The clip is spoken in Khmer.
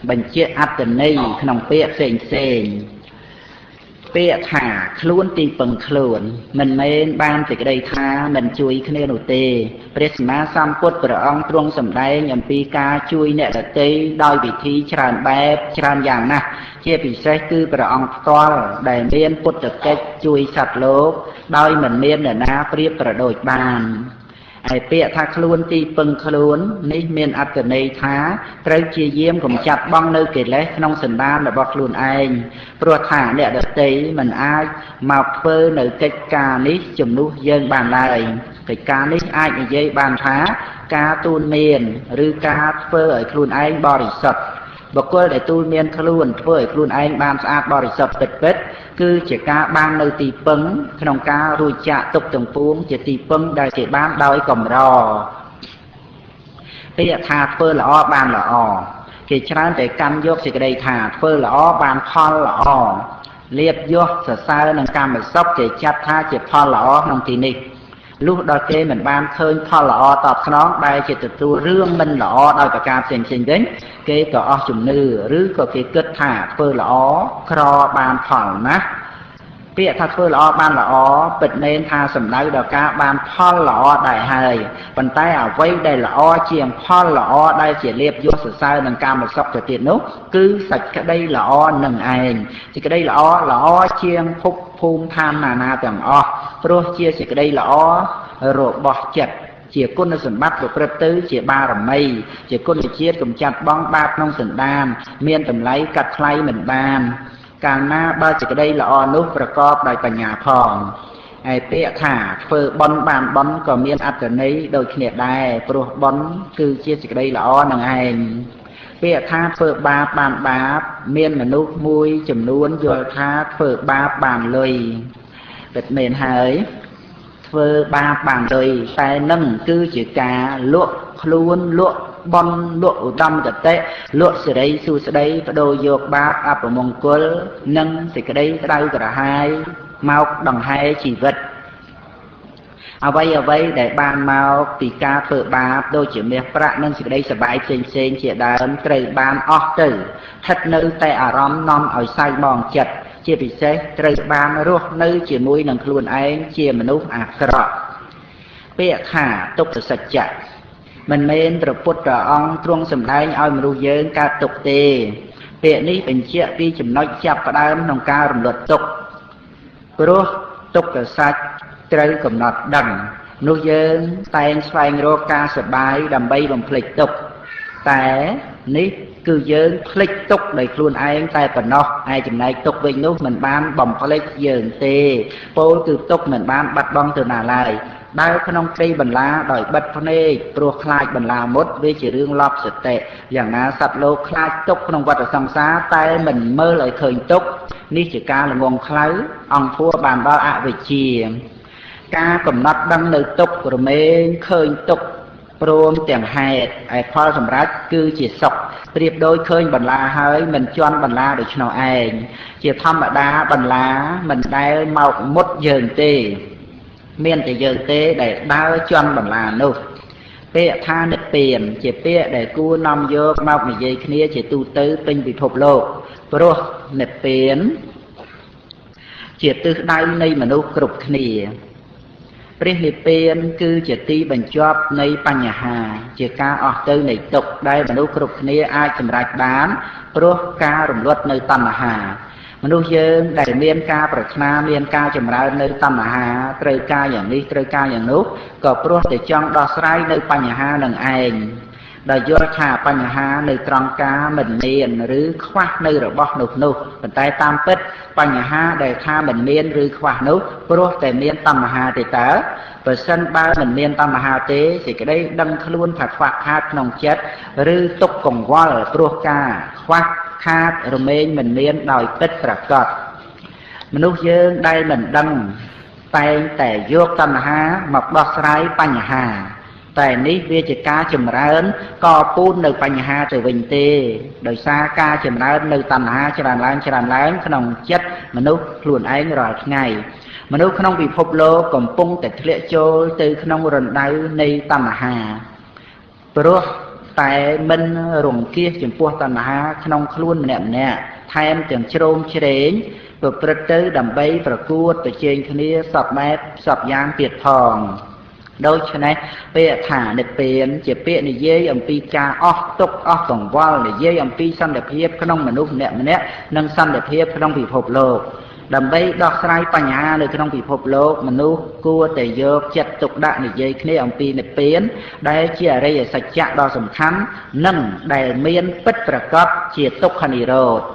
បញ្ជាក់អត្តន័យក្នុងពាក្យផ្សេងពាក្យថាខ្លួនទីពឹងខ្លួនមិនមែនបានសេចក្តីថាមិនជួយគ្នានោះទេព្រះសម្មាសម្ពុទ្ធព្រះអង្គទ្រង់សម្ដែងអំពីការជួយអ្នកដទៃដោយវិធីច្រើនបែបច្រើនយ៉ាងណាស់ជាពិសេសគឺព្រះអង្គផ្ទាល់ដែលមានពុទ្ធកិច្ចជួយសត្វលោកដោយមិនមាននរណាប្រៀបប្រដូចបានហើយពាក្យថាខ្លួនទីពឹងខ្លួននេះមានអត្ថន័យថាត្រូវជាយាមកำจัดបងនៅកិលេសក្នុងសន្តានរបស់ខ្លួនឯងព្រោះថាអ្នកដទៃមិនអាចមកធ្វើនៅកិច្ចការនេះជំនួសយើងបានឡើយកិច្ចការនេះអាចនិយាយបានថាការទូនមានឬការធ្វើឲ្យខ្លួនឯងបរិសុទ្ធបុគ្គលដែលទូលមានខ្លួនធ្វើឲ្យខ្លួនឯងបានស្អាតបរិសុទ្ធពិតៗគឺជាការបាននៅទីពឹងក្នុងការរួចចាកទុក្ខទាំងពួងជាទីពឹងដែលគេបានដោយកម្រពាក្យថាធ្វើល្អបានល្អគេច្រើនតែកម្មយកសេចក្តីថាធ្វើល្អបានផលល្អលៀបយសសរសើរនឹងកម្មសុខគេចាត់ថាជាផលល្អក្នុងទីនេះលុះដល់គេមិនបានឃើញផលល្អតបស្នងដែលជាទទួលរឿងមិនល្អដោយប្រការផ្សេងៗវិញគេក៏អស់ជំនឿឬក៏គេគិតថាធ្វើល្អក្របានផលណាពាក្យថាធ្វើល្អបានល្អពិតមែនថាសំដៅដល់ការបានផលល្អដែរហើយប៉ុន្តែអ្វីដែលល្អជាងផលល្អដែលជាលៀបយសសរសើរនឹងកម្មសុខទៅទៀតនោះគឺសេចក្តីល្អនឹងឯងសេចក្តីល្អល្អជាងភពភូមិឋានណានាទាំងអស់ព្រោះជាសេចក្តីល្អរបស់ចិត្តជាគុណសម្បត្តិប្រព្រឹត្តទៅជាបារមីជាគុណជាតិកំចាត់បងបាបក្នុងសន្តានមានតម្លៃកាត់ថ្លៃមិនបានកាលណាបើសេចក្តីល្អនោះប្រកបដោយបញ្ញាផងហើយពាក្យថាធ្វើបុណ្យបានបុណ្យក៏មានអត្ថន័យដូចគ្នាដែរព្រោះបុណ្យគឺជាសេចក្តីល្អនឹងឯងពាក្យថាធ្វើបាបបានបាបមានមនុស្សមួយចំនួនយល់ថាធ្វើបាបបានលុយពិតមែនហើយធ្វើបាបបានលុយតែនឹងគឺជាការលក់ខ្លួនលក់បន់លក់ឧត្តមគតិលក់សេរីសួស្តីបដូរយកបាបអពមង្គលនិងសេចក្តីក្តៅក្រហាយមកដង្ហែជីវិតអ្វីដែលបានមកពីការធ្វើបាបដូចជាមាសប្រាក់និងសេចក្តីសប្បាយផ្សេងជាដើមត្រូវបានអស់ទៅស្ថិតនៅតែអារម្មណ៍នាំឲ្យសៅហ្មងចិត្តជាពិសេសត្រូវបានរស់នៅជាមួយនឹងខ្លួនឯងជាមនុស្សអាក្រក់ពាក្យថាទុក្ខសច្ចៈមិនមែនព្រះពុទ្ធអង្គទ្រង់សម្ដែងឲ្យមនុស្សយើងកើតទុក្ខទេពាក្យនេះបញ្ជាក់ពីចំណុចចាប់ផ្ដើមក្នុងការរំលត់ទុក្ខព្រោះទុក្ខសច្ចៈត្រូវកំណត់ដឹងនោះយើងតែងស្វែងរកការសប្បាយដើម្បីបំភ្លេចទុក្ខតែនេះគឺយើងភ្លេចទុក្ខដោយខ្លួនឯងតែប៉ុណ្ណោះឯចំណែកទុក្ខវិញនោះមិនបានបំភ្លេចយើងទេពោលគឺទុក្ខមិនបានបាត់បង់ទៅណាឡើយដើរក្នុងព្រៃបន្លាដោយបិទភ្នែកព្រោះខ្លាចបន្លាមុតវាជារឿងលប់សតិយ៉ាងណាសត្វលោកខ្លាចទុក្ខក្នុងវដ្តសង្សារតែមិនមើលឲ្យឃើញទុក្ខនេះជាការល្ងងខ្លៅអង្គធัวបានដល់អវិជ្ជាការកំណត់ដឹងនៅទុក្ខរមែងឃើញទុក្ខព្រមទាំងហេតុឯផលសម្រាប់គឺជាសុខប្រៀបដូចឃើញបន្លាហើយមិនជន់បន្លាដូច្នោះឯងជាធម្មតាបន្លាមិនដែលមកមុតយើងទេមានតែយើងទេដែលដើរជន់បន្លានោះពាក្យថានិព្វានជាពាក្យដែលគួរនាំយកមកនិយាយគ្នាជាទូទៅពេញពិភពលោកព្រោះនិព្វានជាទិសដៅនៃមនុស្សគ្រប់គ្នាព្រះនិព្វានគឺជាទីបញ្ចប់នៃបញ្ហាជាការអស់ទៅនៃទុក្ខដែលមនុស្សគ្រប់គ្នាអាចសម្រេចបានព្រោះការរំលត់នៅតណ្ហាមនុស្សយើងដែលមានការប្រាថ្នាមានការចម្រើននៅតណ្ហាត្រូវការយ៉ាងនេះត្រូវការយ៉ាងនោះក៏ព្រោះតែចង់ដោះស្រាយនៅបញ្ហានឹងឯងដែលយល់ថាបញ្ហានៅត្រង់ការមិនមានឬខ្វះនៅរបស់នោះប៉ុន្តែតាមពិតបញ្ហាដែលថាមិនមានឬខ្វះនោះព្រោះតែមានតណ្ហាទេតើបើសិនបើមិនមានតណ្ហាទេសេចក្តីដឹងខ្លួនថាខ្វះខាតក្នុងចិត្តឬទុក្ខកង្វល់ព្រោះការខ្វះខាតរមែងមិនមានដោយពិតប្រាកដមនុស្សយើងដែលមិនដឹងតែងតែយកតណ្ហាមកដោះស្រាយបញ្ហាតែនេះវាជាការចម្រើនកពូននៅបញ្ហាទៅវិញទេដោយសារការចម្រើននៅតណ្ហាច្រើនឡើងក្នុងចិត្តមនុស្សខ្លួនឯងរាល់ថ្ងៃមនុស្សក្នុងពិភពលោកកំពុងតែធ្លាក់ចូលទៅក្នុងរណ្ដៅនៃតណ្ហាព្រោះ តែមិនរង្គៀសចំពោះតណ្ហាក្នុងខ្លួនម្នាក់ថែមទាំងជ្រោមជ្រែងប្រព្រឹត្តទៅដើម្បីប្រកួតប្រជែងគ្នាសពបែបសពយ៉ាងទៀតផងដូច្នេះពាក្យថានិព្វានជាពាក្យនិយាយអំពីការអស់ទុក្ខអស់កង្វល់និយាយអំពីសន្តិភាពក្នុងមនុស្សម្នាក់និងសន្តិភាពក្នុងពិភពលោកដើម្បីដោះស្រាយបញ្ហានៅក្នុងពិភពលោកមនុស្សគួរតែយកចិត្តទុកដាក់និយាយគ្នាអំពីនិព្វានដែលជាអរិយសច្ចៈដ៏សំខាន់និងដែលមានពិតប្រាកដជាទុក្ខនិរោធ